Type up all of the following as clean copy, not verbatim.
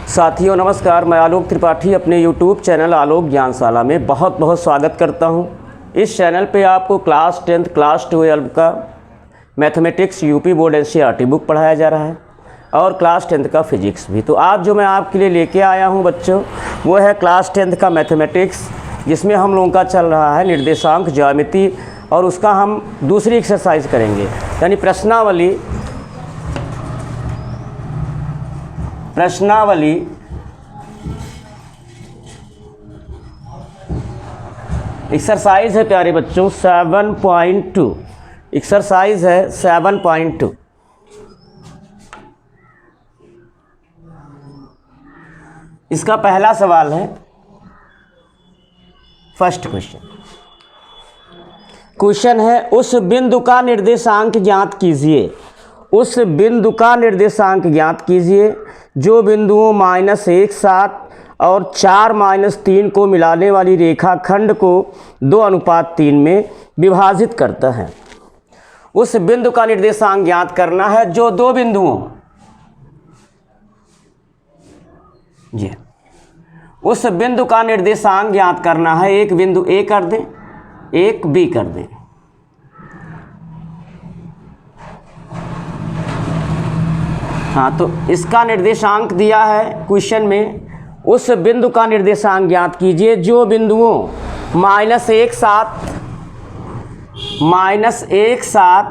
साथियों नमस्कार, मैं आलोक त्रिपाठी अपने YouTube चैनल आलोक ज्ञानशाला में बहुत बहुत स्वागत करता हूं। इस चैनल पे आपको क्लास 10 क्लास 12 का mathematics UP board NCERT book पढ़ाया जा रहा है और क्लास 10 का फिजिक्स भी। तो आज जो मैं आपके लिए लेके आया हूं बच्चों, वो है क्लास 10 का मैथमेटिक्स, जिसमें हम लोगों का चल रहा है निर्देशांक ज्यामिति, और उसका हम दूसरी एक्सरसाइज करेंगे, यानी प्रश्नावली एक्सरसाइज है प्यारे बच्चों 7.2। एक्सरसाइज है 7.2। इसका पहला सवाल है, फर्स्ट क्वेश्चन है उस बिंदु का निर्देशांक ज्ञात कीजिए। उस बिंदु का निर्देशांक ज्ञात कीजिए जो बिंदुओं -1, 7 और 4, -3 को मिलाने वाली रेखाखंड को 2:3 में विभाजित करता है। उस बिंदु का निर्देशांक ज्ञात करना है जो दो बिंदुओं जी उस बिंदु का निर्देशांक ज्ञात करना है। एक बिंदु A कर दें, एक B कर दें। हाँ, तो इसका निर्देशांक दिया है क्वेश्चन में। उस बिंदु का निर्देशांक ज्ञात कीजिए जो बिंदुओं -1, 7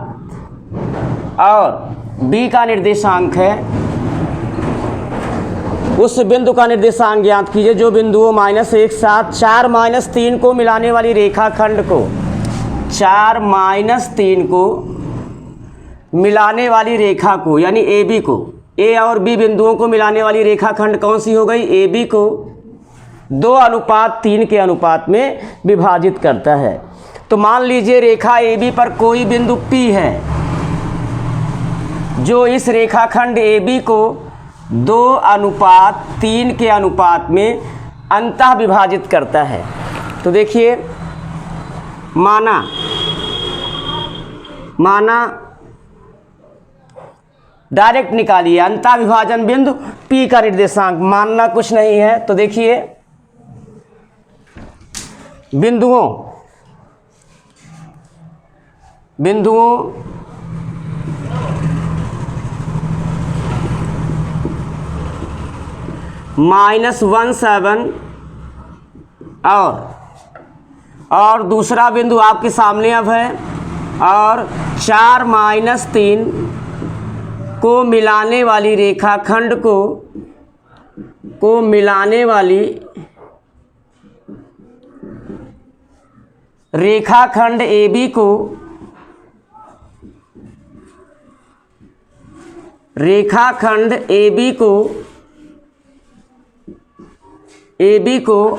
और B का निर्देशांक है। उस बिंदु का निर्देशांक ज्ञात कीजिए जो बिंदुओं -1, 7, 4, -3 को मिलाने वाली रेखाखंड को 4, -3 को मिलाने वाली रेखा को, यानी AB को, A और B बिंदुओं को मिलाने वाली रेखाखंड कौन सी हो गई? AB को 2:3 के अनुपात में विभाजित करता है। तो मान लीजिए रेखा AB पर कोई बिंदु P है जो इस रेखाखंड AB को 2:3 के अनुपात में अंतः विभाजित करता है। तो देखिए, माना डायरेक्ट निकालिए अंतः विभाजन बिंदु P का निर्देशांक, मानना कुछ नहीं है। तो देखिए बिंदुओं -17 और दूसरा बिंदु आपके सामने अब है, और 4, -3 को मिलाने वाली रेखाखंड को मिलाने वाली रेखाखंड AB को रेखाखंड AB को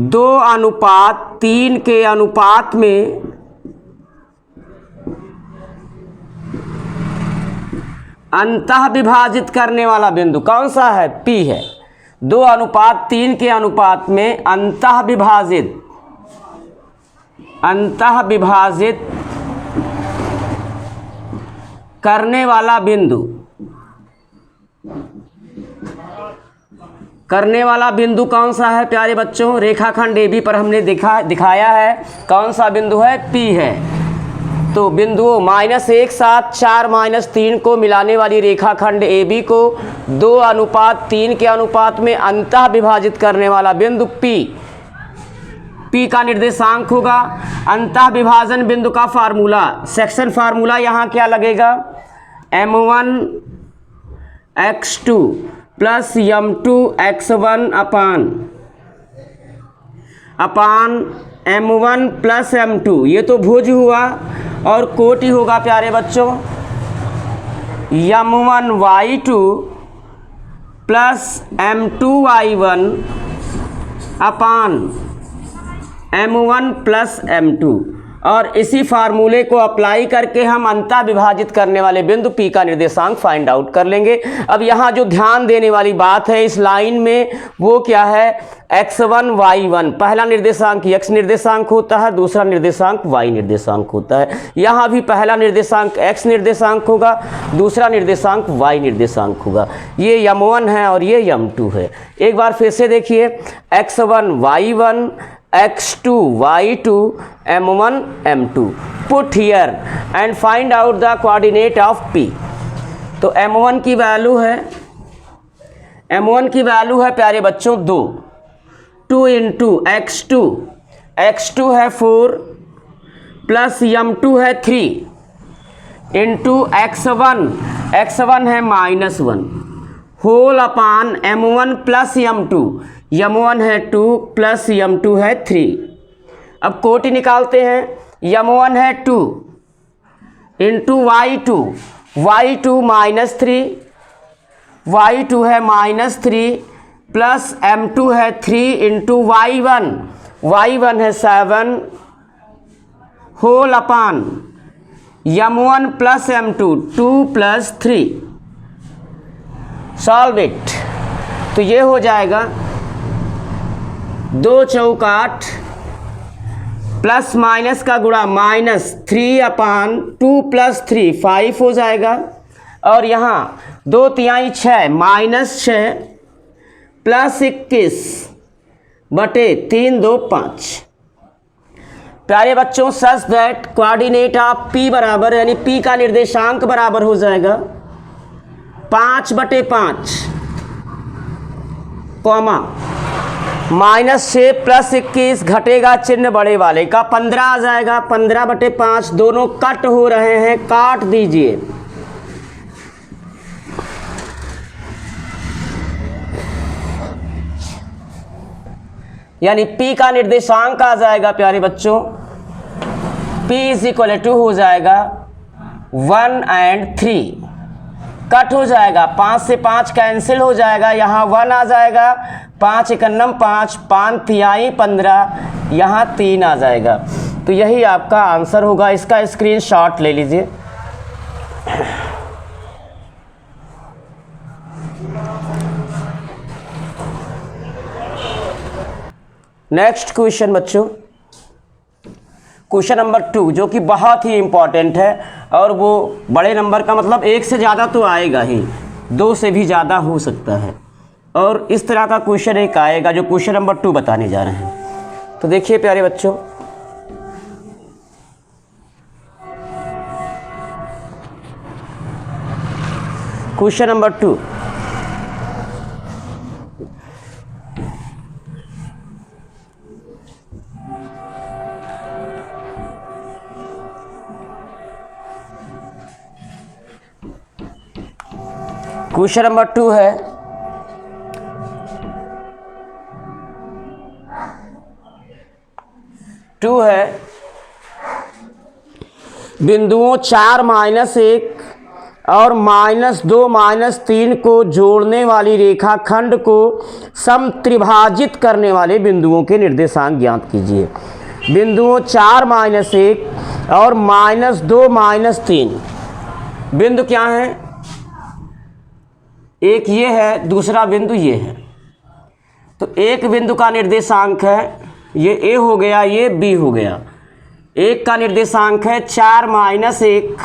2:3 के अनुपात में अंतः विभाजित करने वाला बिंदु कौन सा है? P है। 2:3 के अनुपात में अंतः विभाजित करने वाला बिंदु कौन सा है प्यारे बच्चों? रेखाखंड AB पर हमने दिखाया है कौन सा बिंदु है? P है। तो बिंदुओं -1, 7, 4, -3 को मिलाने वाली रेखाखंड AB को 2:3 के अनुपात में अंतः विभाजित करने वाला बिंदु P का निर्देशांक होगा। अंतः विभाजन बिंदु का फार्मूला, सेक्शन फार्मूला यहाँ क्या लगेगा? M1x2 + M2x1 अपान M1 + M2। ये तो भुज हुआ, और कोटि होगा प्यारे बच्चों M1y2 + M2y1 अपान M1 + M2। और इसी फार्मूले को अप्लाई करके हम अंतः विभाजित करने वाले बिंदु P का निर्देशांक फाइंड आउट कर लेंगे। अब यहाँ जो ध्यान देने वाली बात है इस लाइन में वो क्या है, x1 y1, पहला निर्देशांक x निर्देशांक होता है, दूसरा निर्देशांक y निर्देशांक होता है। यहाँ भी पहला निर्देशांक x निर्देशांक होगा, दूसरा निर्देशांक y निर्देशांक होगा। ये m1 है और ये m2 है। एक बार फिर से देखिए, x1 y1, x2 y2, m1 m2, put here and find out the coordinate of P। तो m1 की वैल्यू है प्यारे बच्चों 2 इंटू x2 है 4 प्लस m2 है 3 इंटू x1 है -1 whole upon m1 plus m1 है 2 प्लस m2 है 3। अब कोटि निकालते हैं, m1 है 2 इंटू y2 -3, y2 है -3 प्लस m2 है 3 इंटू y1 है 7 whole upon m1 plus m2 2 plus 3। Solve it. तो ये हो जाएगा 2 चौक 8 प्लस माइनस का गुणा -3 अपान 2 प्लस 3 5 हो जाएगा। और यहाँ 2 तिहाई 6 -6 प्लस 21 बटे 3 2 5। प्यारे बच्चों such that coordinate of P बराबर यानी P का निर्देशांक बराबर हो जाएगा 5/5 कॉमा -6 प्लस 21 घटेगा चिन्ह बड़े वाले का 15 आ जाएगा। 15/5 दोनों कट हो रहे हैं, काट दीजिए। यानी P का निर्देशांक आ जाएगा प्यारे बच्चों, P = हो जाएगा 1 और 3। कट हो जाएगा, 5 से 5 कैंसिल हो जाएगा, यहाँ 1 आ जाएगा, 5 × 9 5, 5 तिहाई 15, यहाँ 3 आ जाएगा। तो यही आपका आंसर होगा। इसका स्क्रीनशॉट ले लीजिए। नेक्स्ट क्वेश्चन बच्चों, क्वेश्चन नंबर 2 जो कि बहुत ही इम्पॉर्टेंट है और वो बड़े नंबर का मतलब 1 से ज़्यादा तो आएगा ही, 2 से भी ज़्यादा हो सकता है। और इस तरह का क्वेश्चन एक आएगा जो क्वेश्चन नंबर 2 बताने जा रहे हैं। तो देखिए प्यारे बच्चों, क्वेश्चन नंबर 2, क्वेश्चन नंबर 2 है बिंदुओं 4 -1 और -2 -3 को जोड़ने वाली रेखाखंड को समत्रिभाजित करने वाले बिंदुओं के निर्देशांक ज्ञात कीजिए। बिंदुओं 4 -1 और -2 -3 बिंदु क्या है, एक ये है, दूसरा बिंदु ये है। तो एक बिंदु का निर्देशांक है, ये A हो गया, ये B हो गया। एक का निर्देशांक है 4 -1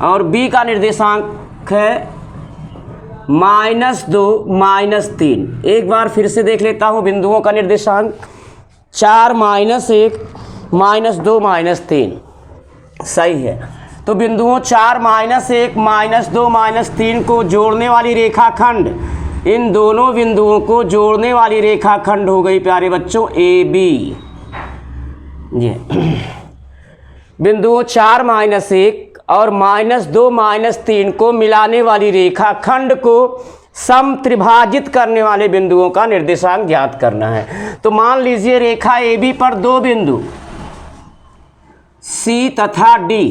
और B का निर्देशांक है -2 -3। एक बार फिर से देख लेता हूँ बिंदुओं का निर्देशांक 4 -1 -2 -3 सही है। तो बिंदुओं 4 -1 -2 -3 को जोड़ने वाली रेखाखंड, इन दोनों बिंदुओं को जोड़ने वाली रेखाखंड हो गई प्यारे बच्चों AB। ये बिंदुओं 4 -1 और -2 -3 को मिलाने वाली रेखाखंड को समत्रिभाजित करने वाले बिंदुओं का निर्देशांक ज्ञात करना है। तो मान लीजिए रेखा AB पर 2 बिंदु C तथा D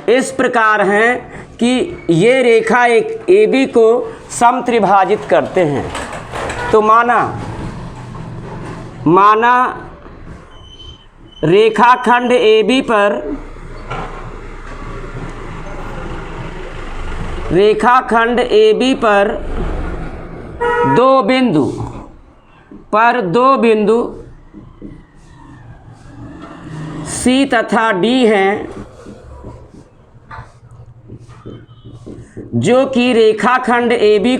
इस प्रकार हैं कि ये रेखा एक AB को समत्रिभाजित करते हैं। तो माना माना रेखाखंड AB पर दो बिंदु C तथा D हैं, जो कि रेखाखंड AB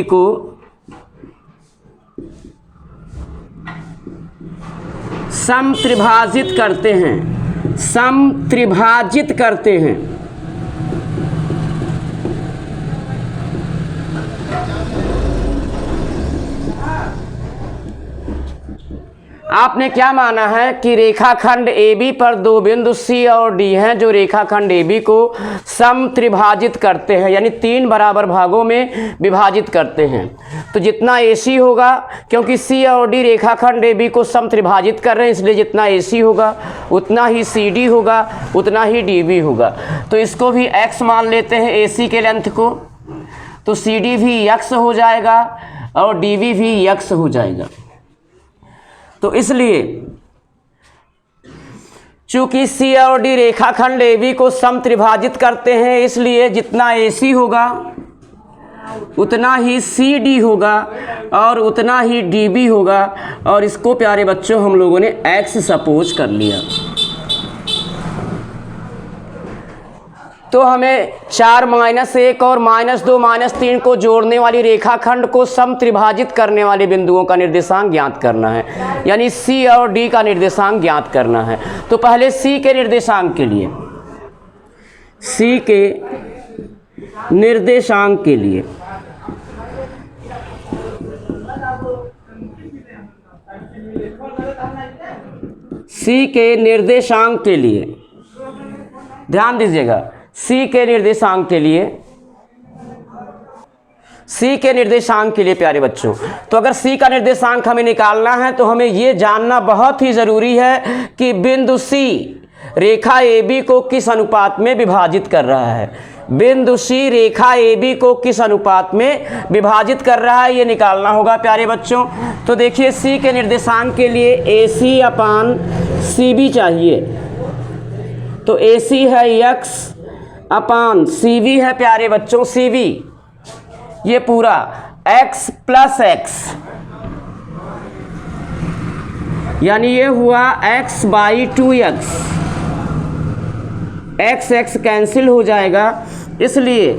को समत्रिभाजित करते हैं। आपने क्या माना है कि रेखाखंड AB पर दो बिंदु C और D हैं, जो रेखाखंड AB को समत्रिभाजित करते हैं, यानी 3 बराबर भागों में विभाजित करते हैं। तो जितना AC होगा, क्योंकि C और D रेखाखंड AB को समत्रिभाजित कर रहे हैं, इसलिए जितना AC होगा उतना ही CD होगा, उतना ही DB होगा। तो इसको भी X मान लेते हैं, AC के लेंथ को, तो CD भी X हो जाएगा और DB भी X हो जाएगा। तो इसलिए चूंकि C और D रेखाखंड AB को समत्रिभाजित करते हैं, इसलिए जितना AC होगा उतना ही CD होगा और उतना ही DB होगा। और इसको प्यारे बच्चों हम लोगों ने X सपोज कर लिया। तो हमें 4 -1 और -2 -3 को जोड़ने वाली रेखाखंड को समत्रिभाजित करने वाले बिंदुओं का निर्देशांक ज्ञात करना है, यानी C और D का निर्देशांक ज्ञात करना है। तो पहले C के निर्देशांक के लिए C के निर्देशांक के लिए ध्यान दीजिएगा। C के निर्देशांक के लिए प्यारे बच्चों, तो अगर C का निर्देशांक हमें निकालना है तो हमें ये जानना बहुत ही ज़रूरी है कि बिंदु C रेखा AB को किस अनुपात में विभाजित कर रहा है। बिंदु C रेखा AB को किस अनुपात में विभाजित कर रहा है, ये निकालना होगा प्यारे बच्चों। तो देखिए, C के निर्देशांक के लिए AC/CB चाहिए। तो AC है X/CV है प्यारे बच्चों, CV ये पूरा X + X, यानी ये हुआ X/2X। X कैंसिल हो जाएगा, इसलिए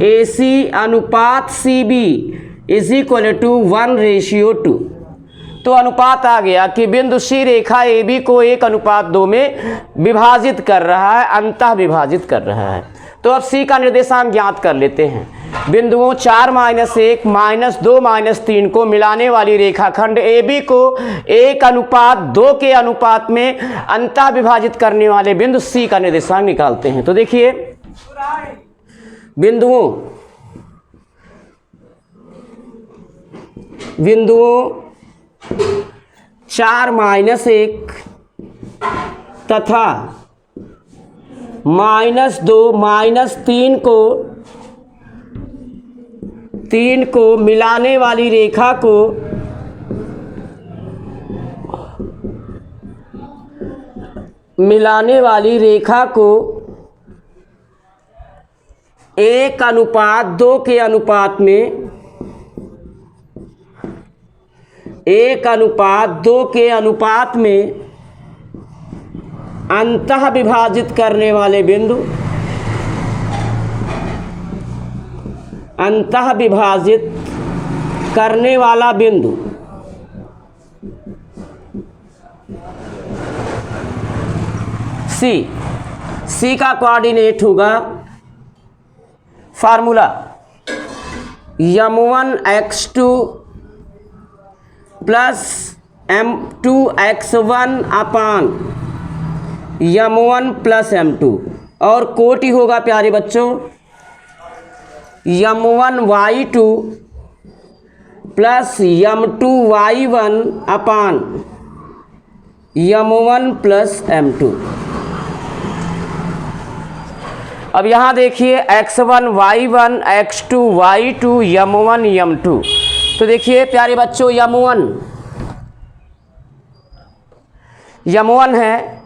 AC/CB = 1:2। तो अनुपात आ गया कि बिंदु C रेखा AB को 1:2 में विभाजित कर रहा है, अंतः विभाजित कर रहा है। तो अब C का निर्देशांक ज्ञात कर लेते हैं। बिंदुओं 4 -1 -2 -3 को मिलाने वाली रेखाखंड AB को 1:2 के अनुपात में अंतः विभाजित करने वाले बिंदु C का निर्देशांक निकालते हैं। तो देखिए, बिंदुओं 4 -1 तथा -2 -3 को मिलाने वाली रेखा को मिलाने वाली रेखा को 1:2 के अनुपात में 1:2 के अनुपात में अंतः विभाजित करने वाले बिंदु अंतः विभाजित करने वाला बिंदु सी का कोऑर्डिनेट होगा फार्मूला m1x2 प्लस m2x1 अपान m1 प्लस m2 और कोटि होगा प्यारे बच्चों m1y2 प्लस m2y1 अपान m1 प्लस m2। अब यहाँ देखिए x1 y1 x2 y2 m1 m2। तो देखिए प्यारे बच्चों m1 है,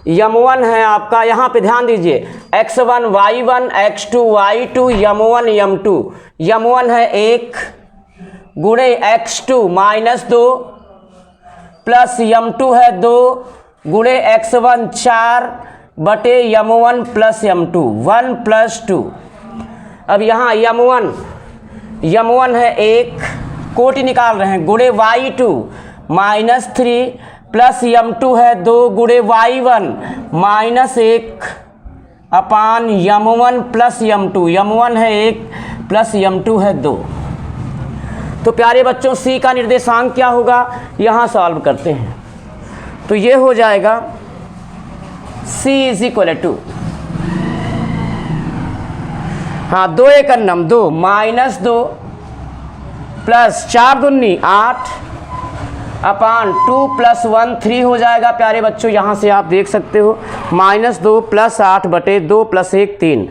m1 है आपका। यहाँ पे ध्यान दीजिए x1 y1 x2 y2 m1 m2। m1 है 1 गुणे x2 -2 प्लस m2 है 2 गुणे x1 4 बटे m1 प्लस m2 1 + 2। अब यहाँ m1 है 1 कोटि निकाल रहे हैं गुणे y2 -3 प्लस m2 है 2 गुणे y1 -1 अपान m1 प्लस m2। m1 है 1 प्लस m2 है 2। तो प्यारे बच्चों c का निर्देशांक क्या होगा, यहाँ सॉल्व करते हैं। तो ये हो जाएगा c = हाँ 2 × 2 -2 प्लस 4 दूनी 8 अपान 2 + 1 3 हो जाएगा। प्यारे बच्चों यहाँ से आप देख सकते हो -2 + 8 बटे 2 + 1 3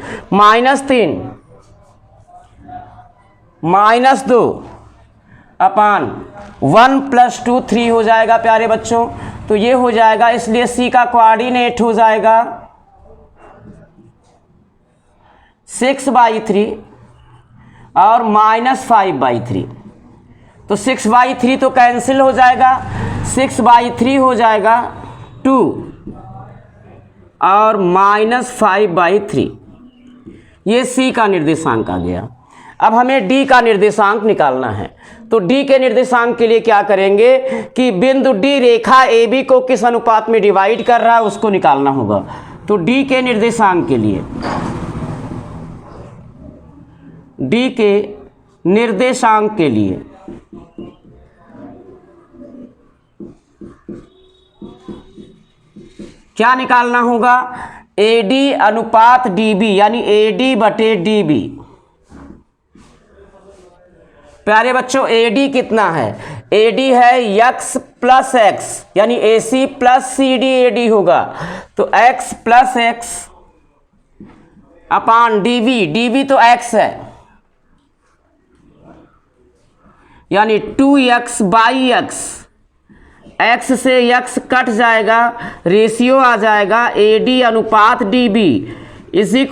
-2 अपान 1 + 2 3 हो जाएगा प्यारे बच्चों। तो ये हो जाएगा, इसलिए c का कोऑर्डिनेट हो जाएगा 6/3 और -5/3। तो 6/3 तो कैंसिल हो जाएगा, 6/3 हो जाएगा 2 और -5/3। ये c का निर्देशांक आ गया। अब हमें d का निर्देशांक निकालना है। तो d के निर्देशांक के लिए क्या करेंगे कि बिंदु d रेखा AB को किस अनुपात में डिवाइड कर रहा है उसको निकालना होगा। तो d के निर्देशांक के लिए क्या निकालना होगा, AD अनुपात DB यानी AD बटे DB। प्यारे बच्चों AD कितना है, AD है x + x यानी AC + CD AD होगा। तो x + x अपान DB तो x है यानी 2x/x। x से x कट जाएगा, रेशियो आ जाएगा AD अनुपात DB =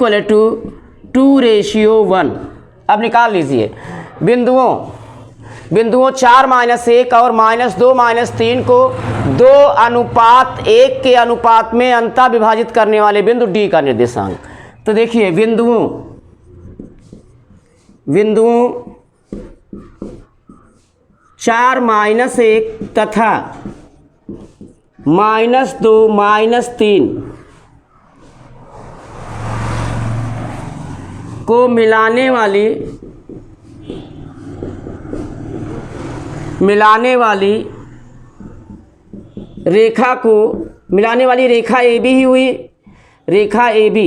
2:1। अब निकाल लीजिए बिंदुओं 4 - 1 और -2 -3 को 2:1 के अनुपात में अंतः विभाजित करने वाले बिंदु D का निर्देशांक। तो देखिए बिंदुओं 4 - 1 तथा -2 -3 को मिलाने वाली रेखा AB ही हुई, रेखा AB।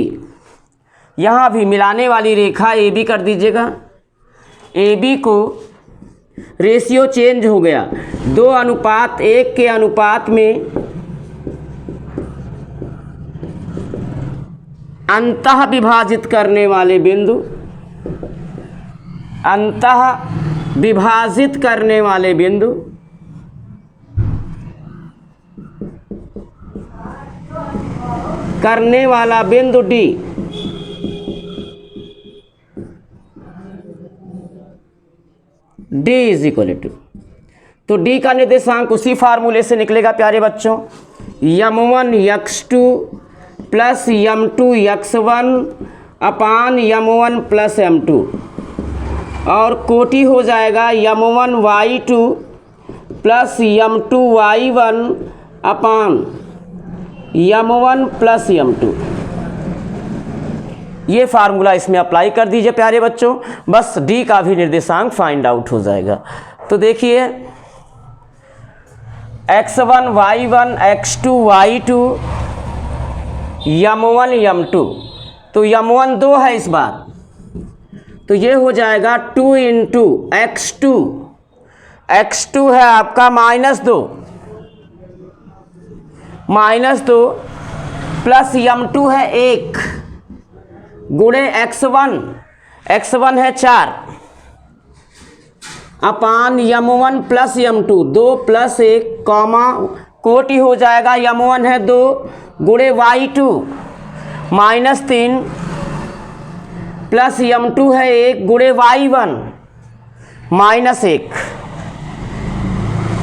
यहाँ भी मिलाने वाली रेखा AB कर दीजिएगा। AB को रेशियो चेंज हो गया, 2:1 के अनुपात में अंतः विभाजित करने वाले बिंदु करने वाला बिंदु D = तो D का निर्देशांक उसी फार्मूले से निकलेगा प्यारे बच्चों, m1 x2 plus m2 x1 अपान m1 प्लस m2 और कोटि हो जाएगा m1 y2 plus m2 y1 अपान m1 प्लस m2। ये फार्मूला इसमें अप्लाई कर दीजिए प्यारे बच्चों, बस D का भी निर्देशांक फाइंड आउट हो जाएगा। तो देखिए x1 y1 x2 y2 m1 m2। तो m1 2 है इस बार, तो तो ये हो जाएगा 2 इंटू x2, x2 है आपका -2 प्लस m2 है 1 गुणे x1, x1 है 4 अपान m1 plus m2, 2 plus 1 comma कोटि हो जाएगा, m1 है 2 गुणे y2 -3 प्लस m2 है 1 गुणे y1 -1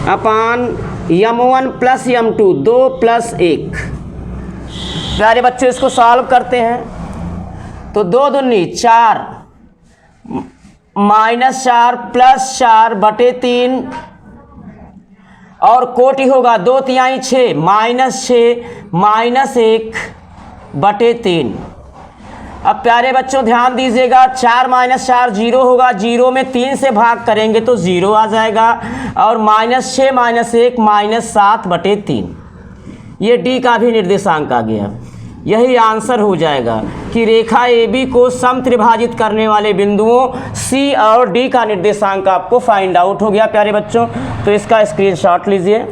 अपान m1 प्लस m2, 2 प्लस 1। प्यारे बच्चों इसको सॉल्व करते हैं तो 2 दूनी 4 -4 प्लस 4 बटे 3 और कोटि होगा 2 तिहाई 6 -6 -1 बटे 3। अब प्यारे बच्चों ध्यान दीजिएगा 4 - 4 0 होगा, 0 में 3 से भाग करेंगे तो 0 आ जाएगा और -6 -1 -7 बटे 3। ये डी का भी निर्देशांक आ गया। यही आंसर हो जाएगा कि रेखा AB को समत्रिभाजित करने वाले बिंदुओं C और D का निर्देशांक आपको फाइंड आउट हो गया प्यारे बच्चों। तो इसका स्क्रीनशॉट लीजिए।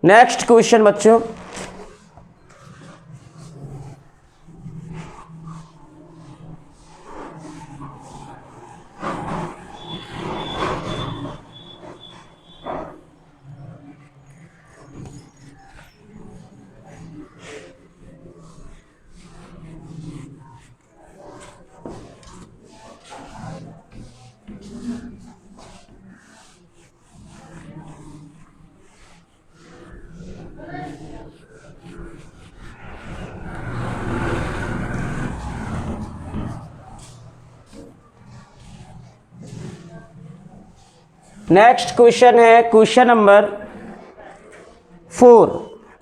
नेक्स्ट क्वेश्चन बच्चों, नेक्स्ट क्वेश्चन है क्वेश्चन नंबर 4।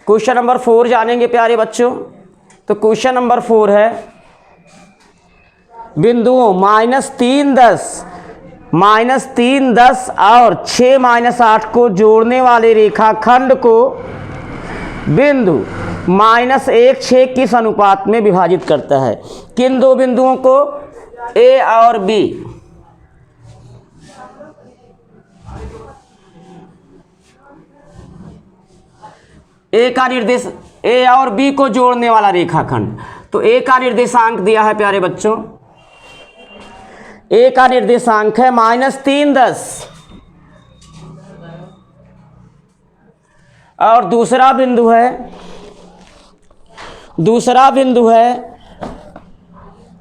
क्वेश्चन नंबर 4 जानेंगे प्यारे बच्चों। तो क्वेश्चन नंबर 4 है बिंदुओं -3 10 और 6 -8 को जोड़ने वाले रेखाखंड को बिंदु -1 6 किस अनुपात में विभाजित करता है? किन दो बिंदुओं को? A और B। ए का निर्देश A और B को जोड़ने वाला रेखाखंड। तो A का निर्देशांक दिया है प्यारे बच्चों, A का निर्देशांक है -3 10 और दूसरा बिंदु है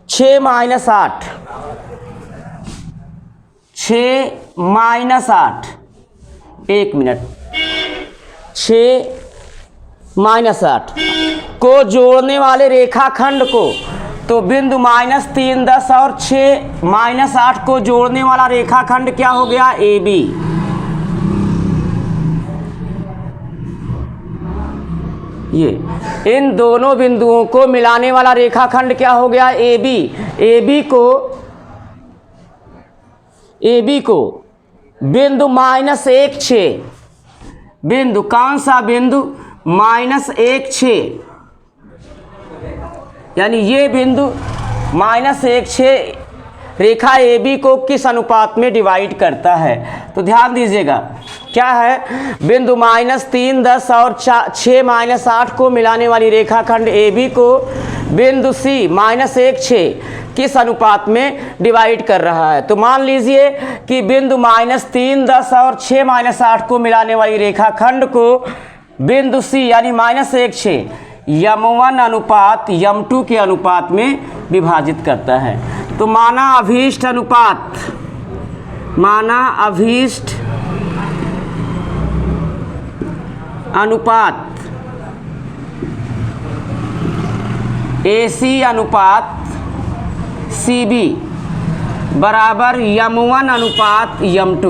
6 -8 1 मिनट 6 -8 को जोड़ने वाले रेखाखंड को, तो बिंदु -3 10 और 6 -8 को जोड़ने वाला रेखाखंड क्या हो गया? AB। ये इन दोनों बिंदुओं को मिलाने वाला रेखाखंड क्या हो गया? AB। AB को बिंदु -1 6, बिंदु कौन सा बिंदु? -1 6, यानी ये बिंदु -1 6 रेखा AB को किस अनुपात में डिवाइड करता है? तो ध्यान दीजिएगा क्या है, बिंदु -3 10 और 6 -8 को मिलाने वाली रेखाखंड AB को बिंदु C -1 6 किस अनुपात में डिवाइड कर रहा है? तो मान लीजिए कि बिंदु -3 10 और 6 -8 को मिलाने वाली रेखाखंड को बिंदु C यानी -1 6 M1 अनुपात M2 के अनुपात में विभाजित करता है। तो माना अभीष्ट अनुपात AC अनुपात CB बराबर M1 अनुपात M2।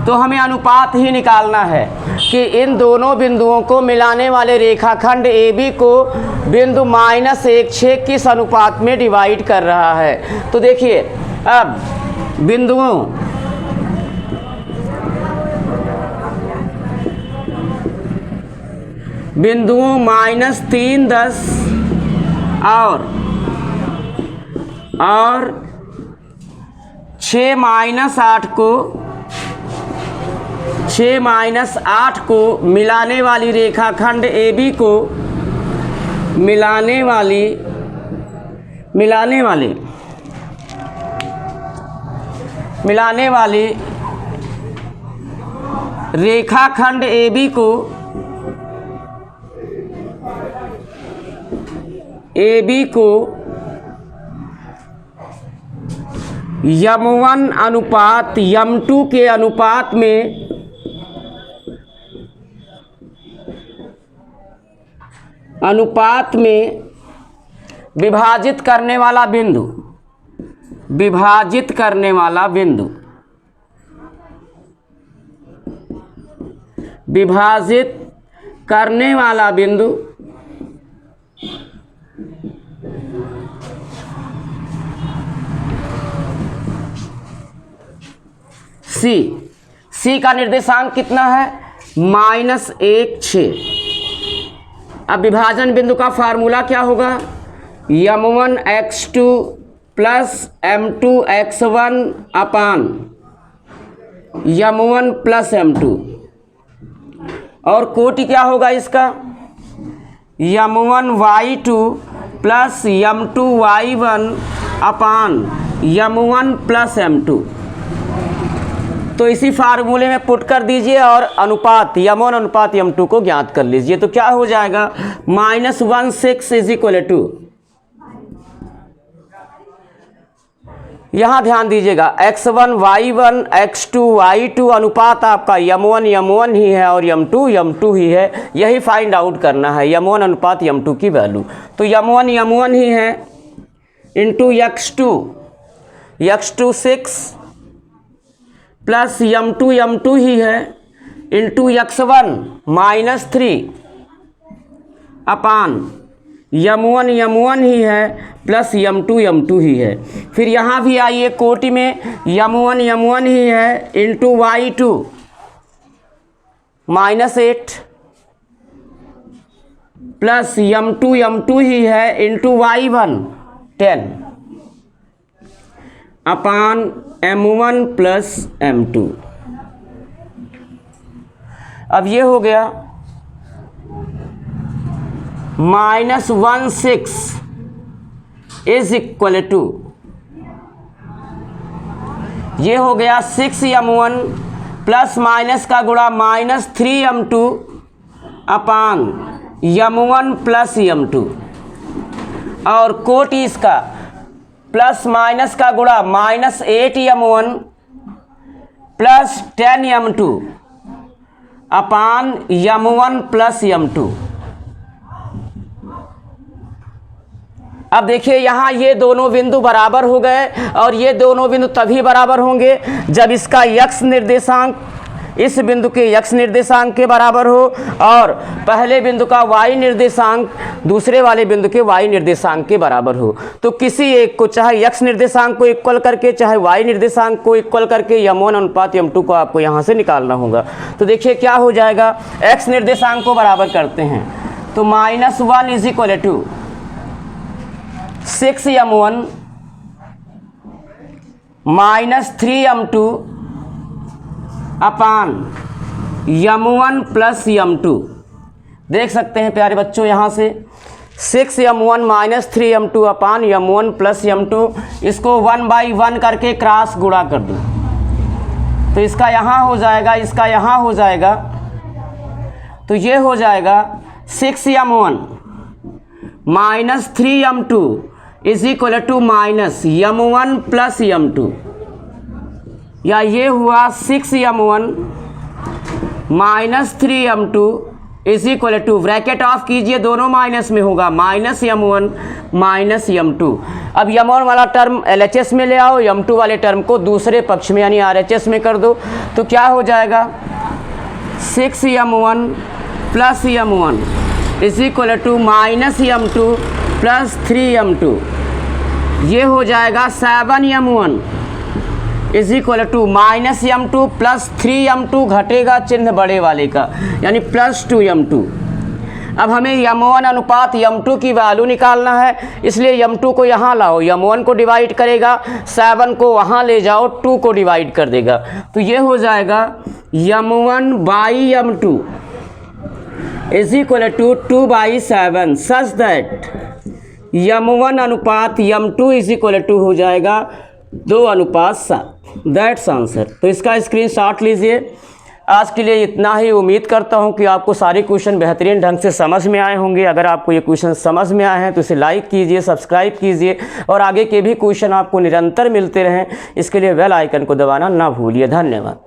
तो हमें अनुपात ही निकालना है कि इन दोनों बिंदुओं को मिलाने वाले रेखाखंड AB को बिंदु -1 6 किस अनुपात में डिवाइड कर रहा है। तो देखिए अब बिंदुओं बिंदुओं -3 10 और 6 -8 को मिलाने वाली रेखाखंड AB को मिलाने वाली रेखाखंड AB को M1 अनुपात M2 के अनुपात में विभाजित करने वाला बिंदु C का निर्देशांक कितना है? -1 6। अब विभाजन बिंदु का फार्मूला क्या होगा? M1 x2 plus M2 x1 अपान M1 प्लस M2, और कोटि क्या होगा इसका? M1 y2 plus M2 y1 अपान M1 प्लस M2। तो इसी फार्मूले में पुट कर दीजिए और अनुपात M1 अनुपात M2 को ज्ञात कर लीजिए। तो क्या हो जाएगा? -16 इज इक्वल टू, यहाँ ध्यान दीजिएगा, x1 y1 x2 y2 अनुपात आपका M1 ही है और M2 ही है। यही फाइंड आउट करना है, M1 अनुपात M2 की वैल्यू। तो M1 ही है इंटू x2 6 प्लस M2 ही है इंटू x1 -3 अपान M1 ही है प्लस M2 ही है। फिर यहाँ भी आइए कोटि में, M1 ही है इंटू y2 -8 प्लस M2 ही है इंटू y1 10 अपान M1 प्लस M2। अब ये हो गया -16 इज इक्वल टू, ये हो गया 6M1 प्लस माइनस का गुणा -3M2 upon M1 plus M2, और कोटि इसका प्लस माइनस का गुणा -8M1 प्लस 10M2 अपान M1 प्लस M2। अब देखिए यहाँ ये दोनों बिंदु बराबर हो गए, और ये दोनों बिंदु तभी बराबर होंगे जब इसका x निर्देशांक इस बिंदु के x निर्देशांक के बराबर हो और पहले बिंदु का y निर्देशांक दूसरे वाले बिंदु के y निर्देशांक के बराबर हो। तो किसी एक को, चाहे x निर्देशांक को इक्वल करके चाहे y निर्देशांक को इक्वल करके M1 अनुपात M2 को आपको यहाँ से निकालना होगा। तो देखिए क्या हो जाएगा, x निर्देशांक को बराबर करते हैं तो -1 is equal to 6M1 -3M2 upon M1 plus M2। देख सकते हैं प्यारे बच्चों, यहाँ से 6M1 -3M2 upon M1 plus M2, इसको 1/1 करके क्रॉस गुणा कर दूँ तो इसका यहाँ हो जाएगा, इसका यहाँ हो जाएगा, तो ये हो जाएगा 6M1 -3M2 is equal to -M1 plus M2, या ये हुआ 6M1 -3M2 is equal to, bracket off कीजिए, दोनों माइनस में होगा, -M1 -M2। अब M1 वाला टर्म LHS में ले आओ, M2 वाले टर्म को दूसरे पक्ष में यानी RHS में कर दो। तो क्या हो जाएगा, 6M1 plus M1 is equal to -M2 plus 3M2, ये हो जाएगा 7M1 is equal to -M2 plus 3M2, घटेगा चिन्ह बड़े वाले का यानी +2M2। अब हमें m1 अनुपात m2 की वैल्यू निकालना है, इसलिए m2 को यहाँ लाओ, m1 को डिवाइड करेगा, 7 को वहाँ ले जाओ, 2 को डिवाइड कर देगा। तो ये हो जाएगा m1 by m2 is equal to 2/7 such that m1 अनुपात m2 इज इक्वल टू हो जाएगा 2:7। That's answer. तो इसका स्क्रीनशॉट लीजिए। आज के लिए इतना ही। उम्मीद करता हूं कि आपको सारे क्वेश्चन बेहतरीन ढंग से समझ में आए होंगे। अगर आपको ये क्वेश्चन समझ में आए हैं तो इसे लाइक कीजिए, सब्सक्राइब कीजिए और आगे के भी क्वेश्चन आपको निरंतर मिलते रहें, इसके लिए बेल आइकन को दबाना ना भूलिए। धन्यवाद।